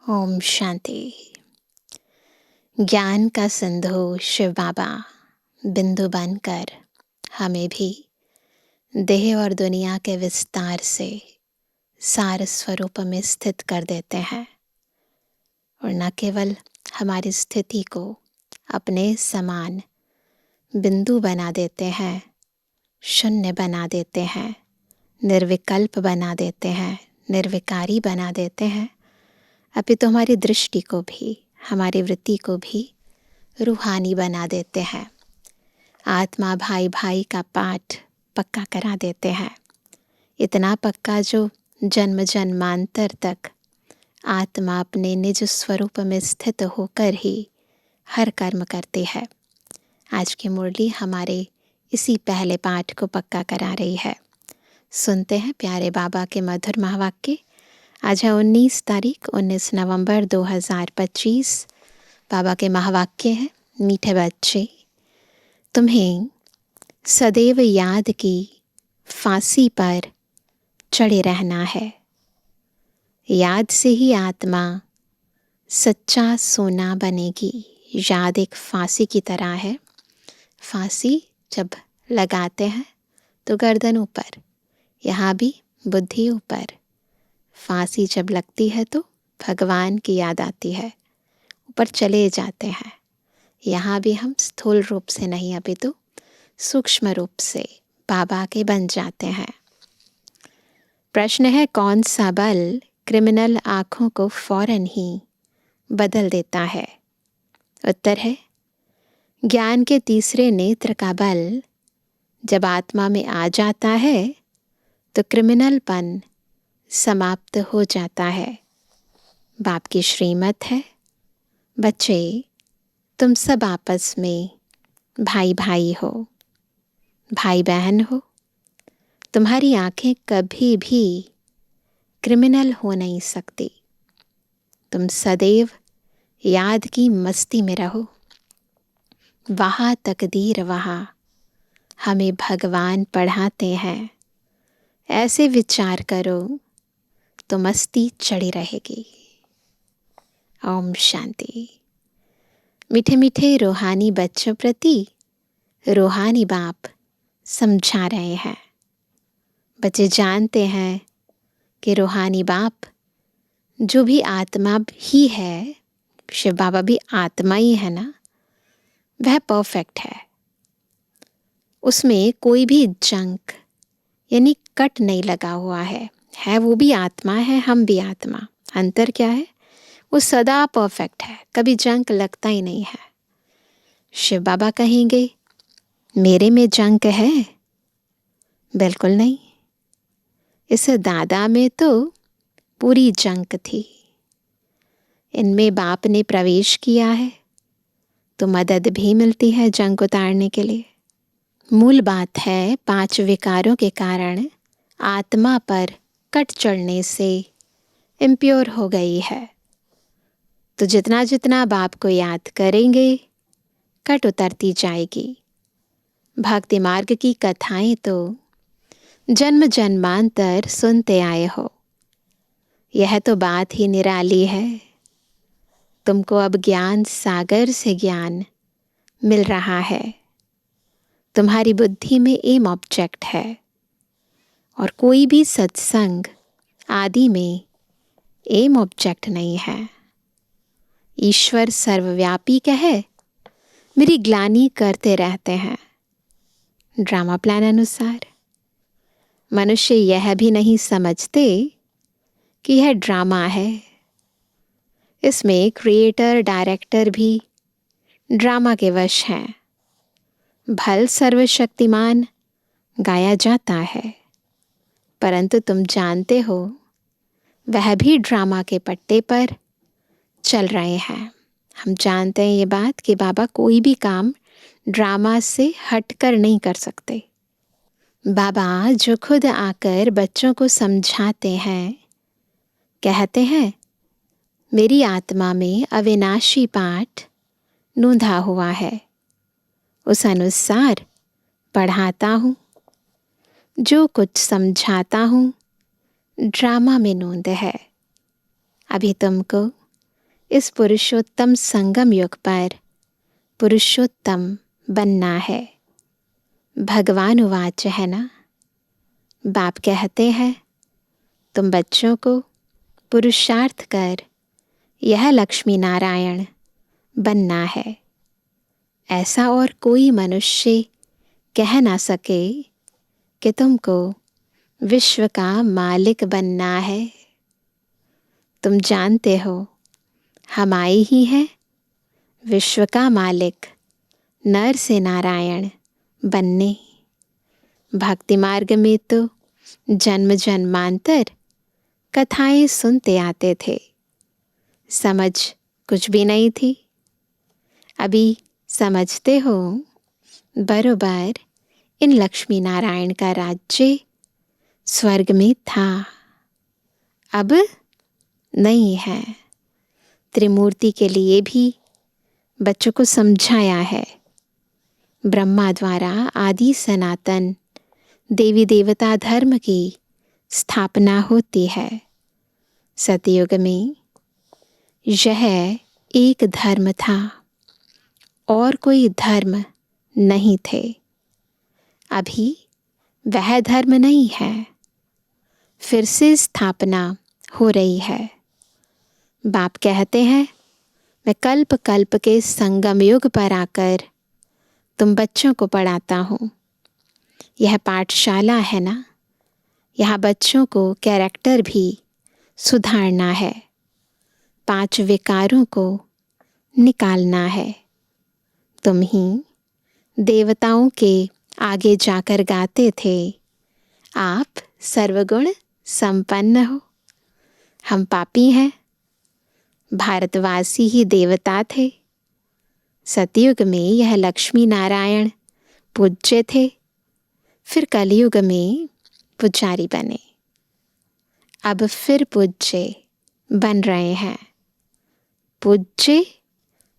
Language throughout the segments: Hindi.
ओम शांति। ज्ञान का सिंधु शिव बाबा बिंदु बनकर हमें भी देह और दुनिया के विस्तार से सार स्वरूप में स्थित कर देते हैं और न केवल हमारी स्थिति को अपने समान बिंदु बना देते हैं, शून्य बना देते हैं, निर्विकल्प बना देते हैं, निर्विकारी बना देते हैं, अभी तो हमारी दृष्टि को भी, हमारी वृत्ति को भी रूहानी बना देते हैं। आत्मा भाई भाई का पाठ पक्का करा देते हैं, इतना पक्का जो जन्म जन्मांतर तक आत्मा अपने निज स्वरूप में स्थित होकर ही हर कर्म करती है। आज की मुरली हमारे इसी पहले पाठ को पक्का करा रही है। सुनते हैं प्यारे बाबा के मधुर महावाक्य। आज है 19 तारीख 19 नवंबर 2025। बाबा के महावाक्य हैं, मीठे बच्चे, तुम्हें सदैव याद की फांसी पर चढ़े रहना है। याद से ही आत्मा सच्चा सोना बनेगी। याद एक फांसी की तरह है। फांसी जब लगाते हैं तो गर्दन ऊपर, यहाँ भी बुद्धि ऊपर। फांसी जब लगती है तो भगवान की याद आती है, ऊपर चले जाते हैं। यहाँ भी हम स्थूल रूप से नहीं, अभी तो सूक्ष्म रूप से बाबा के बन जाते हैं। प्रश्न है, कौन सा बल क्रिमिनल आँखों को फौरन ही बदल देता है? उत्तर है, ज्ञान के तीसरे नेत्र का बल जब आत्मा में आ जाता है तो क्रिमिनलपन समाप्त हो जाता है। बाप की श्रीमत है, बच्चे तुम सब आपस में भाई भाई हो, भाई बहन हो। तुम्हारी आंखें कभी भी क्रिमिनल हो नहीं सकती। तुम सदैव याद की मस्ती में रहो। वहाँ तकदीर वहाँ हमें भगवान पढ़ाते हैं। ऐसे विचार करो तो मस्ती चढ़ी रहेगी। ओम शांति। मीठे मीठे रूहानी बच्चों प्रति रूहानी बाप समझा रहे हैं। बच्चे जानते हैं कि रूहानी बाप जो भी आत्मा ही है, शिव बाबा भी आत्मा ही है ना, वह परफेक्ट है। उसमें कोई भी जंक यानी कट नहीं लगा हुआ है। वो भी आत्मा है, हम भी आत्मा। अंतर क्या है? वो सदा परफेक्ट है, कभी जंक लगता ही नहीं है। शिव बाबा कहेंगे मेरे में जंक है? बिल्कुल नहीं। इस दादा में तो पूरी जंक थी। इनमें बाप ने प्रवेश किया है तो मदद भी मिलती है जंक उतारने के लिए। मूल बात है, 5 विकारों के कारण आत्मा पर कट चढ़ने से इम्प्योर हो गई है। तो जितना जितना बाप को याद करेंगे कट उतरती जाएगी। भक्ति मार्ग की कथाएं तो जन्म जन्मांतर सुनते आए हो। यह तो बात ही निराली है। तुमको अब ज्ञान सागर से ज्ञान मिल रहा है। तुम्हारी बुद्धि में एम ऑब्जेक्ट है और कोई भी सत्संग आदि में एम ऑब्जेक्ट नहीं है। ईश्वर सर्वव्यापी कहे, मेरी ग्लानि करते रहते हैं। ड्रामा प्लान अनुसार मनुष्य यह भी नहीं समझते कि यह ड्रामा है। इसमें क्रिएटर डायरेक्टर भी ड्रामा के वश हैं। भल सर्वशक्तिमान गाया जाता है, परंतु तुम जानते हो वह भी ड्रामा के पट्टे पर चल रहे हैं। हम जानते हैं ये बात कि बाबा कोई भी काम ड्रामा से हटकर नहीं कर सकते। बाबा जो खुद आकर बच्चों को समझाते हैं, कहते हैं मेरी आत्मा में अविनाशी पाठ नूंधा हुआ है, उस अनुसार पढ़ाता हूँ। जो कुछ समझाता हूँ ड्रामा में नोंद है, अभी तुमको इस पुरुषोत्तम संगम युग पर पुरुषोत्तम बनना है। भगवान उवाच है ना, बाप कहते हैं तुम बच्चों को पुरुषार्थ कर यह लक्ष्मी नारायण बनना है। ऐसा और कोई मनुष्य कह ना सके कि तुमको विश्व का मालिक बनना है। तुम जानते हो हम आए ही हैं विश्व का मालिक नर से नारायण बनने। भक्ति मार्ग में तो जन्म जन्मांतर कथाएं सुनते आते थे, समझ कुछ भी नहीं थी। अभी समझते हो बरोबर इन लक्ष्मी नारायण का राज्य स्वर्ग में था, अब नहीं है। त्रिमूर्ति के लिए भी बच्चों को समझाया है। ब्रह्मा द्वारा आदि सनातन देवी देवता धर्म की स्थापना होती है। सतयुग में यह एक धर्म था और कोई धर्म नहीं थे। अभी वह धर्म नहीं है, फिर से स्थापना हो रही है। बाप कहते हैं मैं कल्प कल्प के संगम युग पर आकर तुम बच्चों को पढ़ाता हूँ। यह पाठशाला है ना, यहाँ बच्चों को कैरेक्टर भी सुधारना है, 5 विकारों को निकालना है। तुम ही देवताओं के आगे जाकर गाते थे आप सर्वगुण संपन्न हो। हम पापी हैं, भारतवासी ही देवता थे। सतयुग में यह लक्ष्मी नारायण पूज्य थे, फिर कलयुग में पुजारी बने, अब फिर पूज्य बन रहे हैं। पूज्य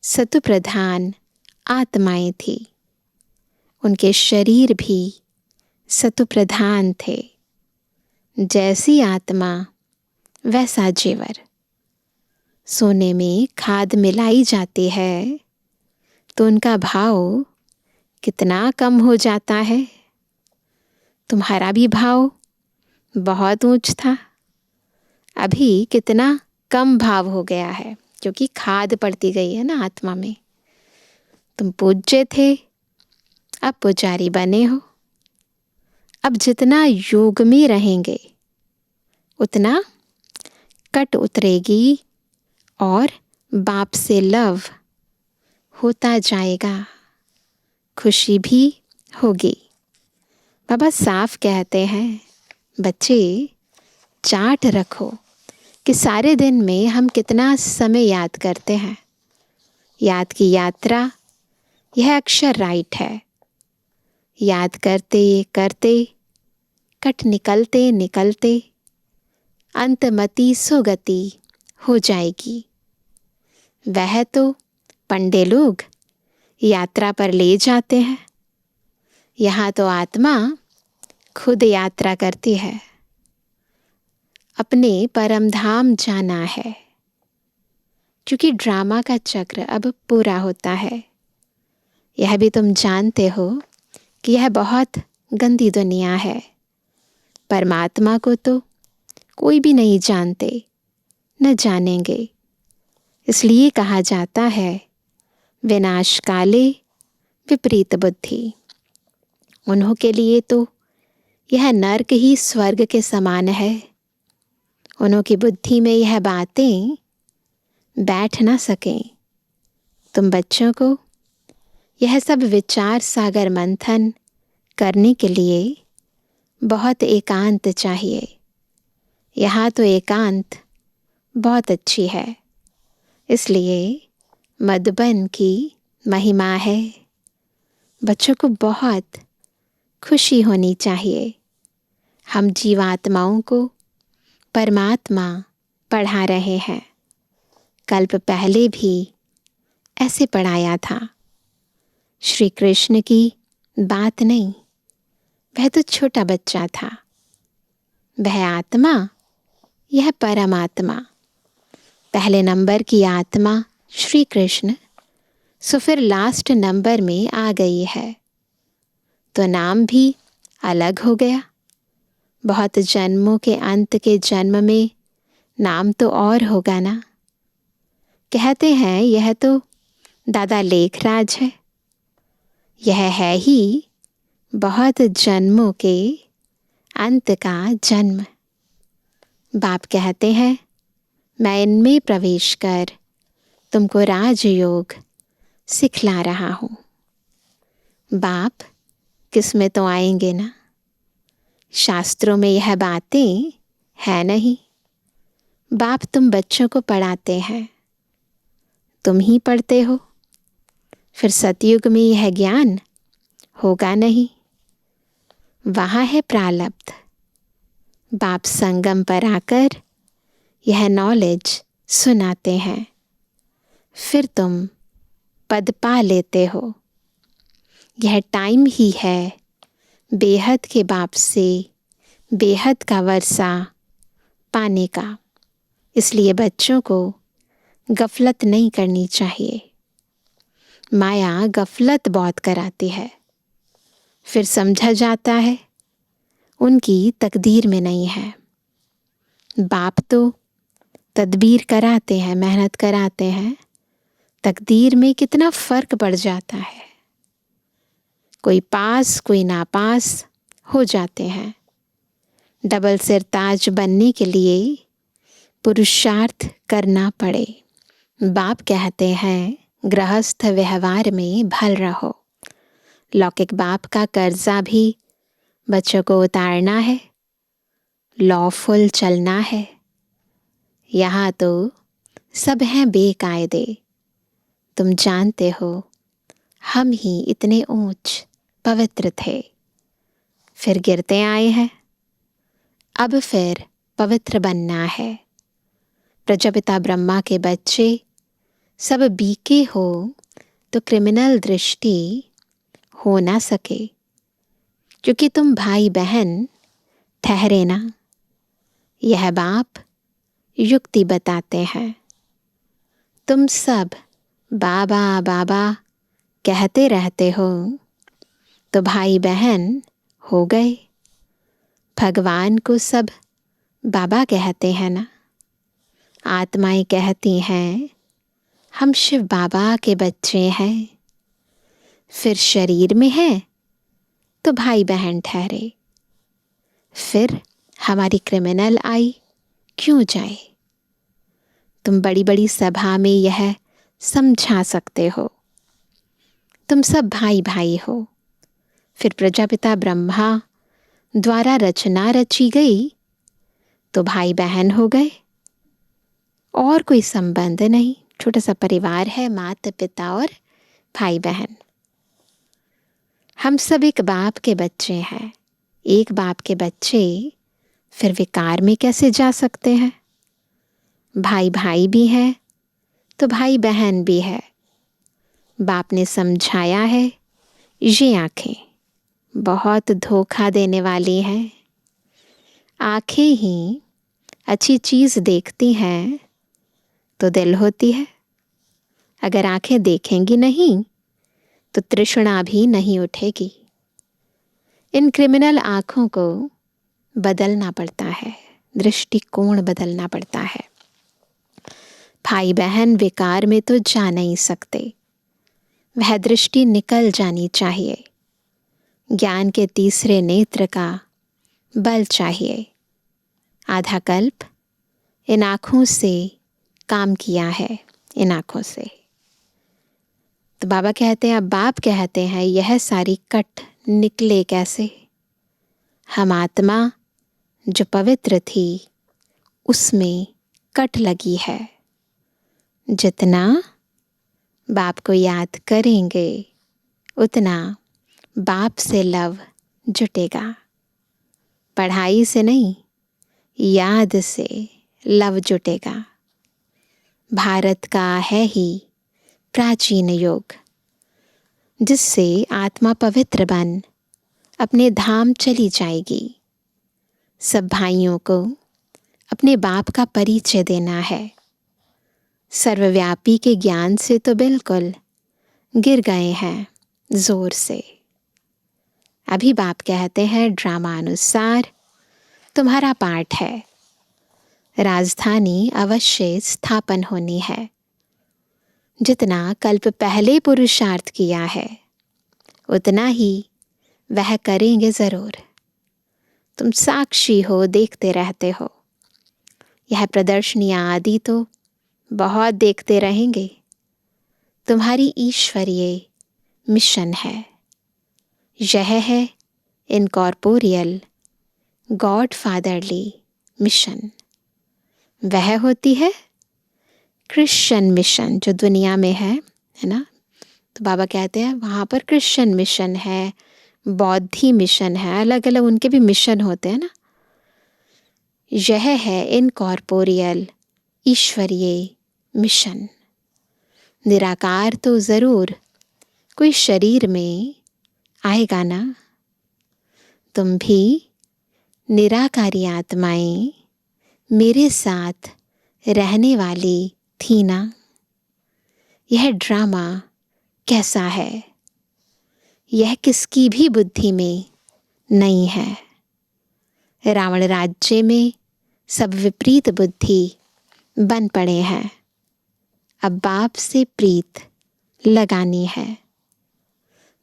सतु प्रधान आत्माएं थी, उनके शरीर भी सतु प्रधान थे। जैसी आत्मा वैसा जेवर। सोने में खाद मिलाई जाती है तो उनका भाव कितना कम हो जाता है। तुम्हारा भी भाव बहुत ऊंच था, अभी कितना कम भाव हो गया है, क्योंकि खाद पड़ती गई है ना आत्मा में। तुम पूज्य थे, अब पुजारी बने हो। अब जितना योग में रहेंगे उतना कट उतरेगी और बाप से लव होता जाएगा, खुशी भी होगी। बाबा साफ कहते हैं बच्चे चार्ट रखो कि सारे दिन में हम कितना समय याद करते हैं। याद की यात्रा यह अक्षर राइट है। याद करते करते कट निकलते निकलते अंतमति सुगति हो जाएगी। वह तो पंडे लोग यात्रा पर ले जाते हैं, यहाँ तो आत्मा खुद यात्रा करती है। अपने परम धाम जाना है, क्योंकि ड्रामा का चक्र अब पूरा होता है। यह भी तुम जानते हो कि यह बहुत गंदी दुनिया है। परमात्मा को तो कोई भी नहीं जानते, न जानेंगे। इसलिए कहा जाता है विनाश काले विपरीत बुद्धि। उन्हों के लिए तो यह नर्क ही स्वर्ग के समान है। उन्हों की बुद्धि में यह बातें बैठ ना सकें। तुम बच्चों को यह सब विचार सागर मंथन करने के लिए बहुत एकांत चाहिए। यहाँ तो एकांत बहुत अच्छी है, इसलिए मधुबन की महिमा है। बच्चों को बहुत खुशी होनी चाहिए। हम जीवात्माओं को परमात्मा पढ़ा रहे हैं। कल्प पहले भी ऐसे पढ़ाया था। श्री कृष्ण की बात नहीं, वह तो छोटा बच्चा था। वह आत्मा, यह परमात्मा। पहले नंबर की आत्मा श्री कृष्ण, सो फिर लास्ट नंबर में आ गई है, तो नाम भी अलग हो गया। बहुत जन्मों के अंत के जन्म में नाम तो और होगा ना। कहते हैं यह तो दादा लेखराज है। यह है ही बहुत जन्मों के अंत का जन्म। बाप कहते हैं मैं इनमें प्रवेश कर तुमको राजयोग सिखला रहा हूँ। बाप किस में तो आएंगे ना। शास्त्रों में यह बातें है नहीं। बाप तुम बच्चों को पढ़ाते हैं, तुम ही पढ़ते हो। फिर सतयुग में यह ज्ञान होगा नहीं। वहाँ है प्रारब्ध। बाप संगम पर आकर यह नॉलेज सुनाते हैं, फिर तुम पद पा लेते हो। यह टाइम ही है बेहद के बाप से बेहद का वर्षा पाने का। इसलिए बच्चों को गफलत नहीं करनी चाहिए। माया गफलत बहुत कराती है। फिर समझा जाता है उनकी तकदीर में नहीं है। बाप तो तदबीर कराते हैं, मेहनत कराते हैं। तकदीर में कितना फर्क पड़ जाता है। कोई पास कोई नापास हो जाते हैं। डबल सिरताज बनने के लिए पुरुषार्थ करना पड़े। बाप कहते हैं गृहस्थ व्यवहार में भल रहो। लौकिक बाप का कर्जा भी बच्चों को उतारना है, लॉफुल चलना है। यहाँ तो सब हैं बेकायदे। तुम जानते हो हम ही इतने ऊंच पवित्र थे, फिर गिरते आए हैं। अब फिर पवित्र बनना है। प्रजापिता ब्रह्मा के बच्चे सब बीके हो तो क्रिमिनल दृष्टि हो ना सके, क्योंकि तुम भाई बहन ठहरे ना। यह बाप युक्ति बताते हैं। तुम सब बाबा बाबा कहते रहते हो तो भाई बहन हो गए। भगवान को सब बाबा कहते हैं ना। आत्माएं कहती हैं हम शिव बाबा के बच्चे हैं। फिर शरीर में है तो भाई बहन ठहरे। फिर हमारी क्रिमिनल आई क्यों जाए। तुम बड़ी बड़ी सभा में यह समझा सकते हो तुम सब भाई भाई हो। फिर प्रजापिता ब्रह्मा द्वारा रचना रची गई तो भाई बहन हो गए, और कोई संबंध नहीं। छोटा सा परिवार है, माता पिता और भाई बहन। हम सब एक बाप के बच्चे हैं। एक बाप के बच्चे फिर विकार में कैसे जा सकते हैं। भाई भाई भी है तो भाई बहन भी है। बाप ने समझाया है ये आंखें बहुत धोखा देने वाली हैं। आंखें ही अच्छी चीज़ देखती हैं तो दिल होती है। अगर आंखें देखेंगी नहीं तो तृष्णा भी नहीं उठेगी। इन क्रिमिनल आँखों को बदलना पड़ता है, दृष्टिकोण बदलना पड़ता है। भाई बहन विकार में तो जा नहीं सकते, वह दृष्टि निकल जानी चाहिए। ज्ञान के तीसरे नेत्र का बल चाहिए। आधा कल्प इन आँखों से काम किया है, इन आँखों से। तो बाबा कहते हैं, अब बाप कहते हैं यह सारी कट निकले कैसे। हम आत्मा जो पवित्र थी उसमें कट लगी है। जितना बाप को याद करेंगे उतना बाप से लव जुटेगा। पढ़ाई से नहीं, याद से लव जुटेगा। भारत का है ही प्राचीन योग, जिससे आत्मा पवित्र बन अपने धाम चली जाएगी। सब भाइयों को अपने बाप का परिचय देना है। सर्वव्यापी के ज्ञान से तो बिल्कुल गिर गए हैं जोर से। अभी बाप कहते हैं ड्रामा अनुसार तुम्हारा पाठ है, राजधानी अवश्य स्थापन होनी है। जितना कल्प पहले पुरुषार्थ किया है उतना ही वह करेंगे ज़रूर। तुम साक्षी हो, देखते रहते हो। यह प्रदर्शनियाँ आदि तो बहुत देखते रहेंगे। तुम्हारी ईश्वरीय मिशन है, यह है इनकॉर्पोरियल गॉड फादरली मिशन। वह होती है क्रिश्चियन मिशन जो दुनिया में है ना। तो बाबा कहते हैं वहाँ पर क्रिश्चियन मिशन है, बौद्धि मिशन है, अलग अलग उनके भी मिशन होते हैं ना। यह है इनकॉर्पोरियल ईश्वरीय मिशन। निराकार तो ज़रूर कोई शरीर में आएगा ना। तुम भी निराकारी आत्माएं मेरे साथ रहने वाली थी ना। यह ड्रामा कैसा है, यह किसकी भी बुद्धि में नहीं है। रावण राज्य में सब विपरीत बुद्धि बन पड़े हैं। अब बाप से प्रीत लगानी है।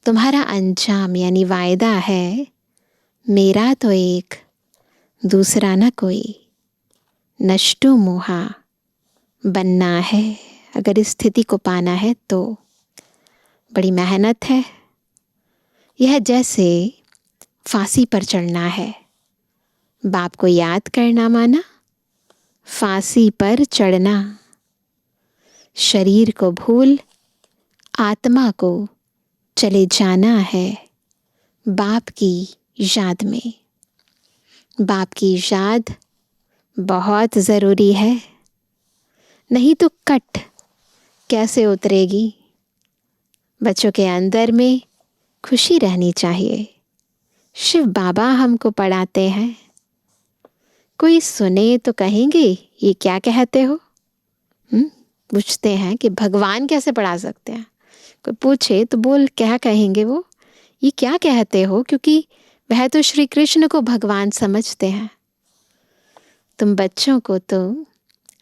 तुम्हारा अंजाम यानी वायदा है, मेरा तो एक दूसरा न कोई। नष्टो मोहा बनना है। अगर इस स्थिति को पाना है तो बड़ी मेहनत है। यह जैसे फांसी पर चढ़ना है। बाप को याद करना माना फांसी पर चढ़ना। शरीर को भूल आत्मा को चले जाना है बाप की याद में। बाप की याद बहुत ज़रूरी है, नहीं तो कट कैसे उतरेगी। बच्चों के अंदर में खुशी रहनी चाहिए। शिव बाबा हमको पढ़ाते हैं। कोई सुने तो कहेंगे ये क्या कहते हो। पूछते हैं कि भगवान कैसे पढ़ा सकते हैं। कोई पूछे तो बोल क्या कहेंगे वो, ये क्या कहते हो, क्योंकि वह तो श्री कृष्ण को भगवान समझते हैं। तुम बच्चों को तो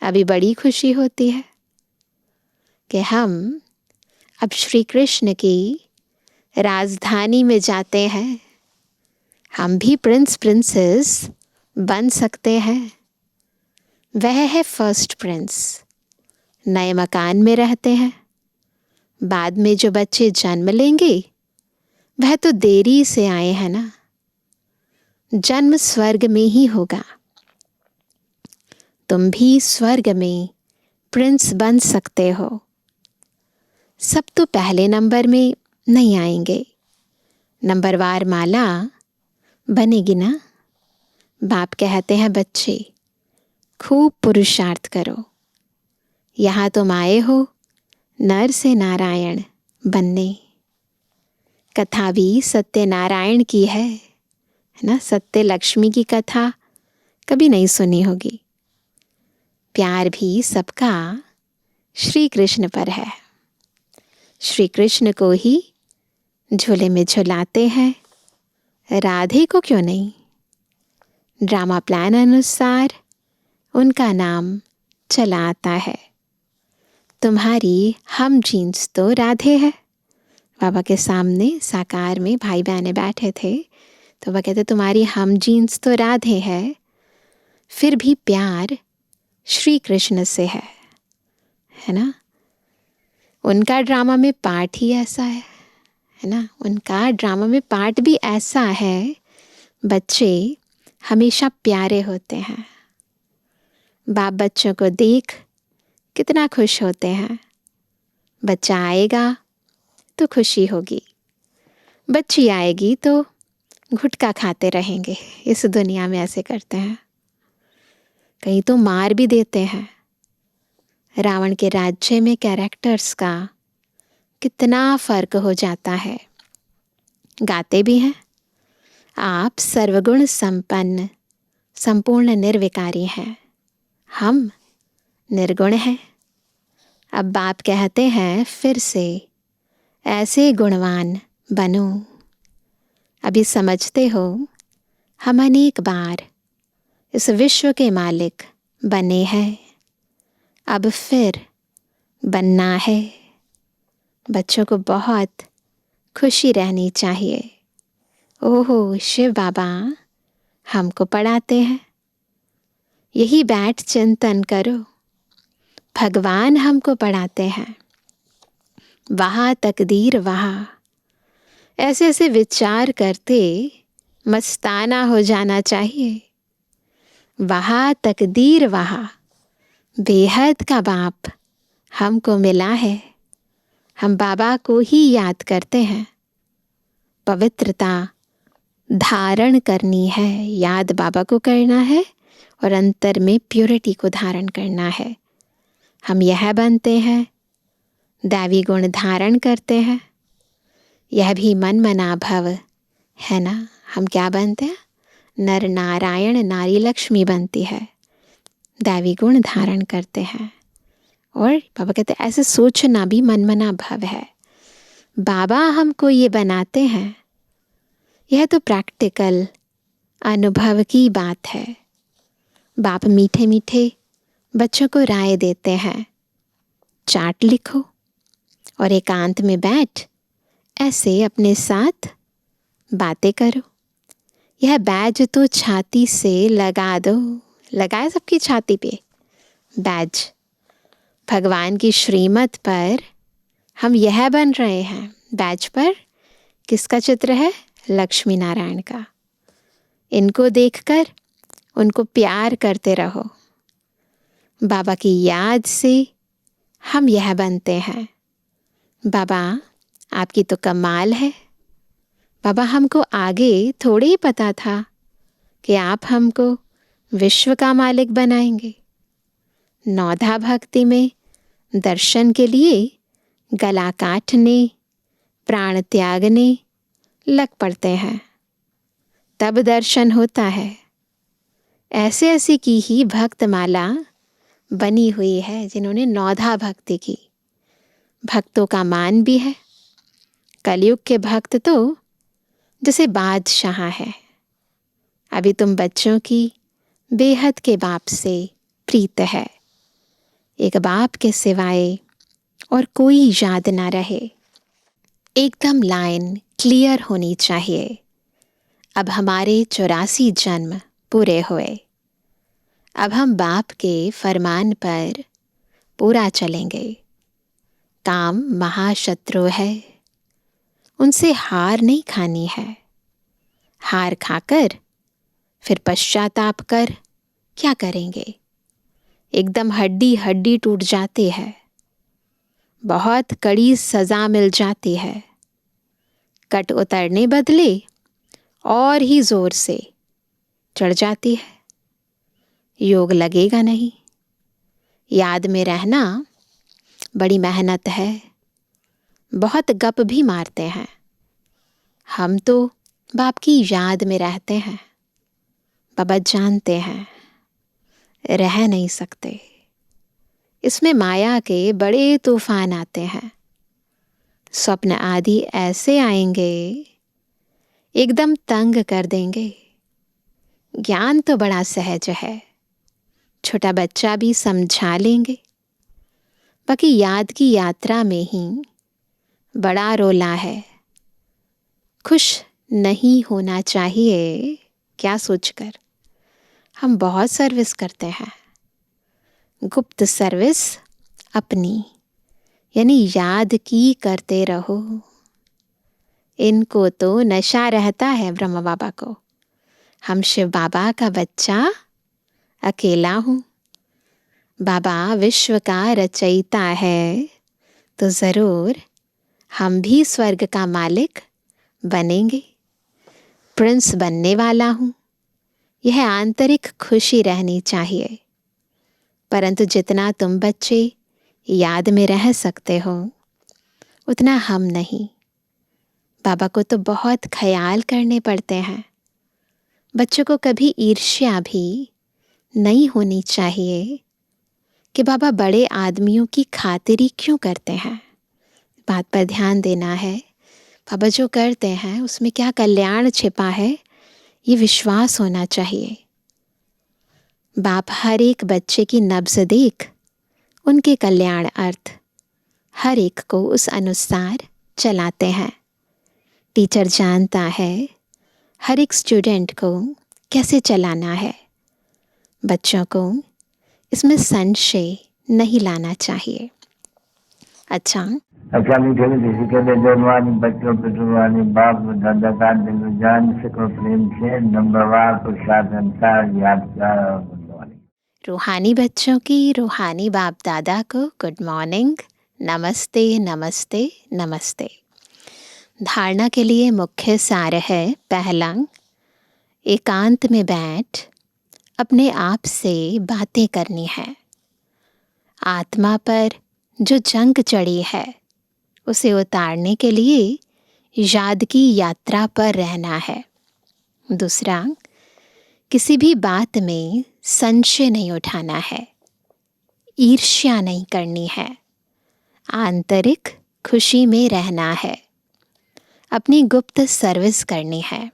अभी बड़ी खुशी होती है कि हम अब श्री कृष्ण की राजधानी में जाते हैं। हम भी प्रिंस प्रिंसेस बन सकते हैं। वह है फर्स्ट प्रिंस। नए मकान में रहते हैं। बाद में जो बच्चे जन्म लेंगे वह तो देरी से आए हैं ना। जन्म स्वर्ग में ही होगा। तुम भी स्वर्ग में प्रिंस बन सकते हो। सब तो पहले नंबर में नहीं आएंगे, नंबरवार माला बनेगी ना। बाप कहते हैं बच्चे खूब पुरुषार्थ करो। यहाँ तुम आए हो नर से नारायण बनने। कथा भी सत्यनारायण की है ना। सत्य लक्ष्मी की कथा कभी नहीं सुनी होगी। प्यार भी सबका श्री कृष्ण पर है। श्री कृष्ण को ही झूले में झुलाते हैं, राधे को क्यों नहीं। ड्रामा प्लान अनुसार उनका नाम चला आता है। तुम्हारी हम जीन्स तो राधे है। बाबा के सामने साकार में भाई बहनें बैठे थे तो वह कहते तुम्हारी हम जीन्स तो राधे है, फिर भी प्यार श्री कृष्ण से है ना। उनका ड्रामा में पार्ट ही ऐसा है ना। उनका ड्रामा में पार्ट भी ऐसा है। बच्चे हमेशा प्यारे होते हैं। बाप बच्चों को देख कितना खुश होते हैं। बच्चा आएगा तो खुशी होगी, बच्ची आएगी तो घुटका खाते रहेंगे। इस दुनिया में ऐसे करते हैं, कहीं तो मार भी देते हैं। रावण के राज्य में कैरेक्टर्स का कितना फर्क हो जाता है। गाते भी हैं आप सर्वगुण संपन्न संपूर्ण निर्विकारी हैं। हम निर्गुण हैं। अब बाप कहते हैं फिर से ऐसे गुणवान बनो। अभी समझते हो हम अनेक बार इस विश्व के मालिक बने हैं, अब फिर बनना है। बच्चों को बहुत खुशी रहनी चाहिए। ओहो, शिव बाबा हमको पढ़ाते हैं। यही बैठ चिंतन करो, भगवान हमको पढ़ाते हैं। वहाँ तकदीर वहाँ, ऐसे ऐसे विचार करते मस्ताना हो जाना चाहिए। वहाँ तकदीर वहाँ, बेहद का बाप हमको मिला है। हम बाबा को ही याद करते हैं। पवित्रता धारण करनी है, याद बाबा को करना है और अंतर में प्योरिटी को धारण करना है। हम यह बनते हैं, दैवी गुण धारण करते हैं। यह भी मन मना भव है ना। हम क्या बनते हैं? नर नारायण नारी लक्ष्मी बनती है, दैवी गुण धारण करते हैं। और बाबा कहते हैं ऐसे सोचना भी मन मना भव है। बाबा हमको ये बनाते हैं, यह तो प्रैक्टिकल अनुभव की बात है। बाप मीठे मीठे बच्चों को राय देते हैं, चार्ट लिखो और एकांत में बैठ ऐसे अपने साथ बातें करो। यह बैज तो छाती से लगा दो। लगाए सबकी छाती पे बैज। भगवान की श्रीमत पर हम यह बन रहे हैं। बैज पर किसका चित्र है? लक्ष्मी नारायण का। इनको देखकर उनको प्यार करते रहो। बाबा की याद से हम यह बनते हैं। बाबा आपकी तो कमाल है। बाबा हमको आगे थोड़े ही पता था कि आप हमको विश्व का मालिक बनाएंगे। नौधा भक्ति में दर्शन के लिए गला काटने, प्राण त्यागने लग पड़ते हैं, तब दर्शन होता है। ऐसे ऐसी की ही भक्त माला बनी हुई है जिन्होंने नौधा भक्ति की। भक्तों का मान भी है। कलयुग के भक्त तो जैसे बादशाह है। अभी तुम बच्चों की बेहद के बाप से प्रीत है। एक बाप के सिवाय और कोई याद ना रहे। एकदम लाइन क्लियर होनी चाहिए। अब हमारे 84 जन्म पूरे हुए। अब हम बाप के फरमान पर पूरा चलेंगे। काम महाशत्रु है, उनसे हार नहीं खानी है। हार खाकर फिर पश्चाताप कर क्या करेंगे? एकदम हड्डी हड्डी टूट जाती है, बहुत कड़ी सजा मिल जाती है। कट उतरने बदले और ही जोर से चढ़ जाती है। योग लगेगा नहीं। याद में रहना बड़ी मेहनत है। बहुत गप भी मारते हैं। हम तो बाप की याद में रहते हैं। बाबा जानते हैं रह नहीं सकते। इसमें माया के बड़े तूफान आते हैं। स्वप्न आदि ऐसे आएंगे, एकदम तंग कर देंगे। ज्ञान तो बड़ा सहज है, छोटा बच्चा भी समझा लेंगे। बाकी याद की यात्रा में ही बड़ा रोला है। खुश नहीं होना चाहिए क्या सोचकर हम बहुत सर्विस करते हैं। गुप्त सर्विस अपनी, यानी याद की करते रहो। इनको तो नशा रहता है ब्रह्मा बाबा को। हम शिव बाबा का बच्चा अकेला हूँ। बाबा विश्व का रचयिता है, तो ज़रूर हम भी स्वर्ग का मालिक बनेंगे। प्रिंस बनने वाला हूँ, यह आंतरिक खुशी रहनी चाहिए। परंतु जितना तुम बच्चे याद में रह सकते हो, उतना हम नहीं। बाबा को तो बहुत ख्याल करने पड़ते हैं। बच्चों को कभी ईर्ष्या भी नहीं होनी चाहिए कि बाबा बड़े आदमियों की खातिरी क्यों करते हैं। बात पर ध्यान देना है। बाबा जो करते हैं उसमें क्या कल्याण छिपा है, ये विश्वास होना चाहिए। बाप हर एक बच्चे की नब्ज़ देख उनके कल्याण अर्थ हर एक को उस अनुसार चलाते हैं। टीचर जानता है हर एक स्टूडेंट को कैसे चलाना है। बच्चों को इसमें संशय नहीं लाना चाहिए। अच्छा मीठे मीठे के जवानी बच्चों पितृवानी बाप दादा का दिल जान सको प्रेम से नंबरवार पुरुषार्थ अनुसार याद कर। रूहानी बच्चों की रूहानी बाप दादा को गुड मॉर्निंग, नमस्ते नमस्ते नमस्ते। धारणा के लिए मुख्य सार है, पहला, एकांत में बैठ अपने आप से बातें करनी है। आत्मा पर जो जंग चढ़ी है उसे उतारने के लिए याद की यात्रा पर रहना है। दूसरा, किसी भी बात में संशय नहीं उठाना है, ईर्ष्या नहीं करनी है, आंतरिक खुशी में रहना है, अपनी गुप्त सर्विस करनी है।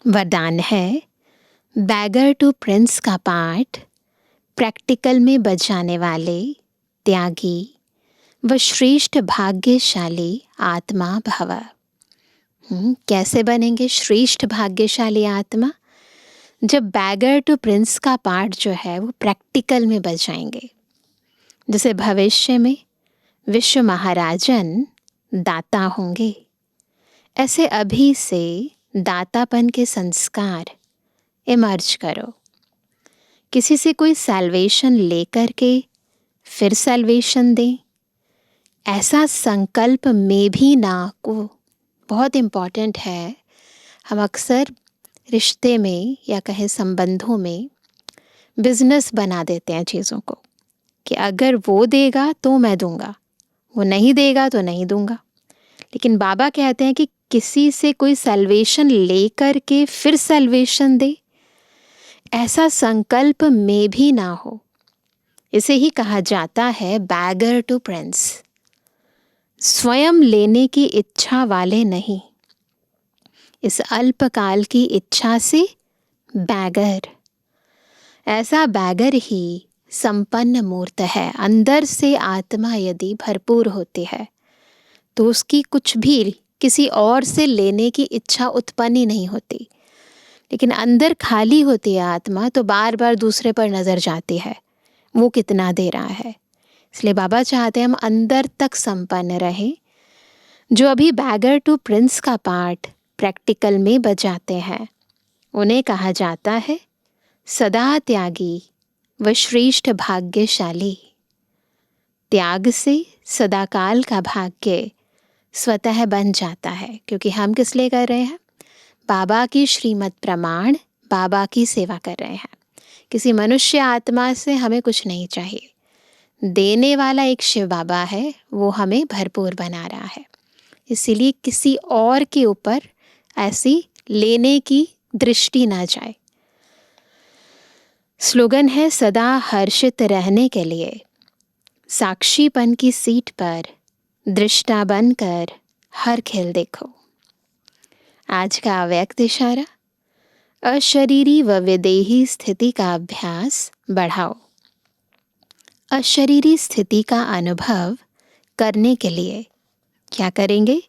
वरदान है, बैगर टू प्रिंस का पाठ प्रैक्टिकल में बजाने वाले त्यागी व श्रेष्ठ भाग्यशाली आत्मा भव। कैसे बनेंगे श्रेष्ठ भाग्यशाली आत्मा? जब बैगर टू प्रिंस का पाठ जो है वो प्रैक्टिकल में बजाएंगे। जैसे भविष्य में विश्व महाराजन दाता होंगे, ऐसे अभी से दातापन के संस्कार इमर्ज करो। किसी से कोई सैल्वेशन लेकर के फिर सैल्वेशन दें, ऐसा संकल्प में भी ना को। बहुत इम्पॉर्टेंट है। हम अक्सर रिश्ते में या कहें संबंधों में बिजनेस बना देते हैं चीज़ों को, कि अगर वो देगा तो मैं दूंगा, वो नहीं देगा तो नहीं दूंगा। लेकिन बाबा कहते हैं कि किसी से कोई सैल्वेशन लेकर के फिर सैल्वेशन दे, ऐसा संकल्प में भी ना हो। इसे ही कहा जाता है बैगर टू प्रिंस। स्वयं लेने की इच्छा वाले नहीं, इस अल्पकाल की इच्छा से बैगर। ऐसा बैगर ही संपन्न मूर्त है। अंदर से आत्मा यदि भरपूर होती है तो उसकी कुछ भी किसी और से लेने की इच्छा उत्पन्न ही नहीं होती। लेकिन अंदर खाली होती है आत्मा तो बार बार दूसरे पर नज़र जाती है, वो कितना दे रहा है। इसलिए बाबा चाहते हैं हम अंदर तक संपन्न रहें। जो अभी बैगर टू प्रिंस का पाठ प्रैक्टिकल में बजाते हैं उन्हें कहा जाता है सदा त्यागी व श्रेष्ठ भाग्यशाली। त्याग से सदाकाल का भाग्य स्वतः बन जाता है, क्योंकि हम किस लिए कर रहे हैं? बाबा की श्रीमत प्रमाण, बाबा की सेवा कर रहे हैं। किसी मनुष्य आत्मा से हमें कुछ नहीं चाहिए। देने वाला एक शिव बाबा है, वो हमें भरपूर बना रहा है। इसीलिए किसी और के ऊपर ऐसी लेने की दृष्टि ना जाए। स्लोगन है सदा हर्षित रहने के लिए साक्षीपन की सीट पर दृष्टा बनकर हर खेल देखो। आज का अव्यक्त इशारा, अशरीरी व विदेही स्थिति का अभ्यास बढ़ाओ। अशरीरी स्थिति का अनुभव करने के लिए क्या करेंगे?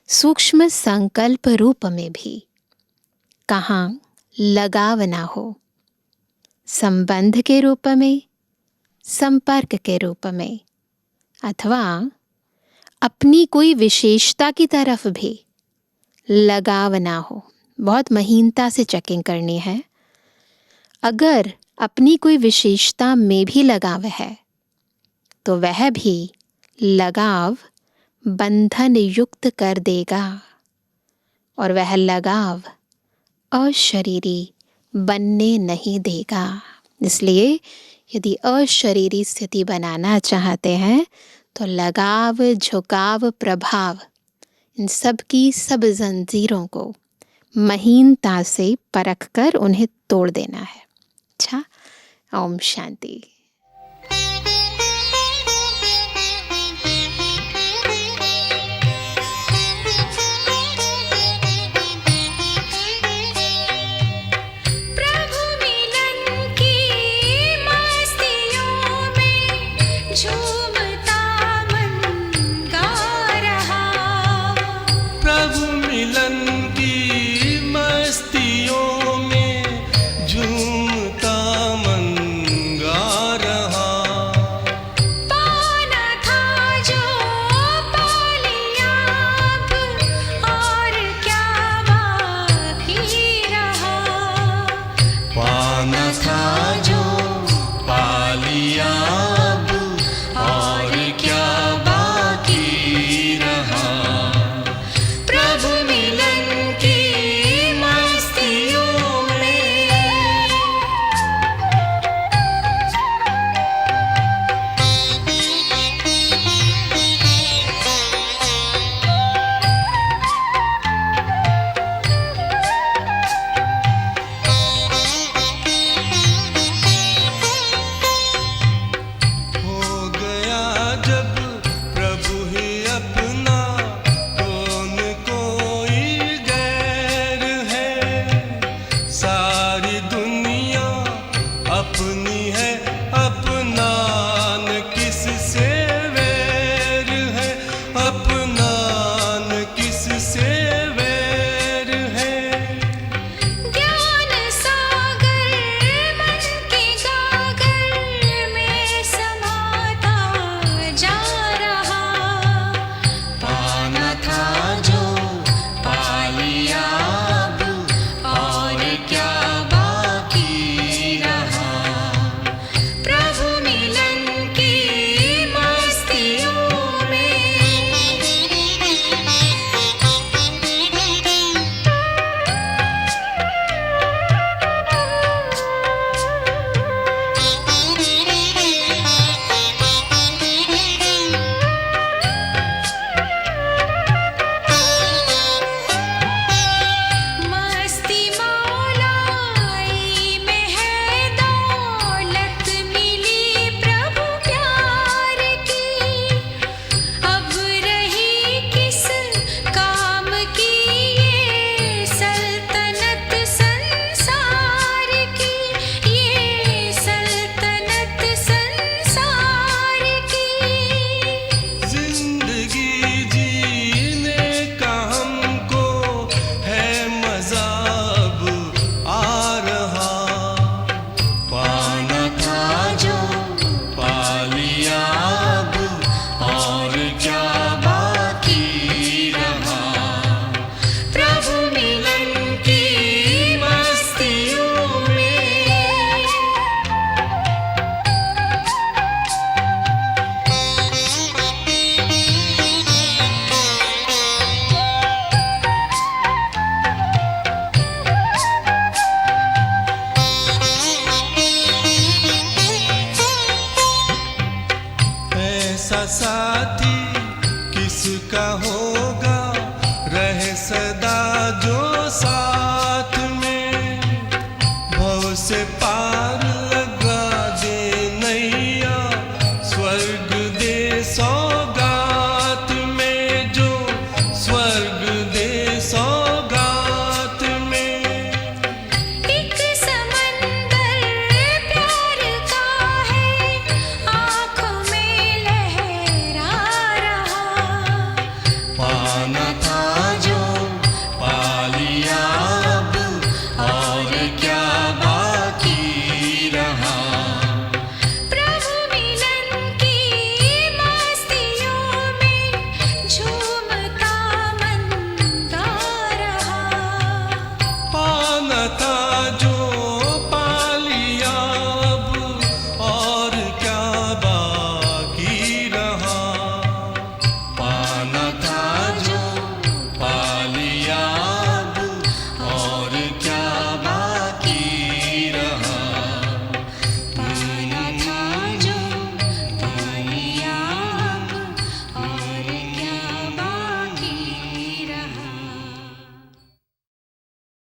सूक्ष्म संकल्प रूप में भी कहाँ लगाव ना हो, संबंध के रूप में, संपर्क के रूप में, अथवा अपनी कोई विशेषता की तरफ भी लगाव ना हो। बहुत महीनता से चेकिंग करनी है। अगर अपनी कोई विशेषता में भी लगाव है तो वह भी लगाव बंधन युक्त कर देगा और वह लगाव अशरीरी बनने नहीं देगा। इसलिए यदि अशरीरी स्थिति बनाना चाहते हैं तो लगाव, झुकाव, प्रभाव, इन सब की सब जंजीरों को महीनता से परख कर उन्हें तोड़ देना है। अच्छा, ओम शांति। का हो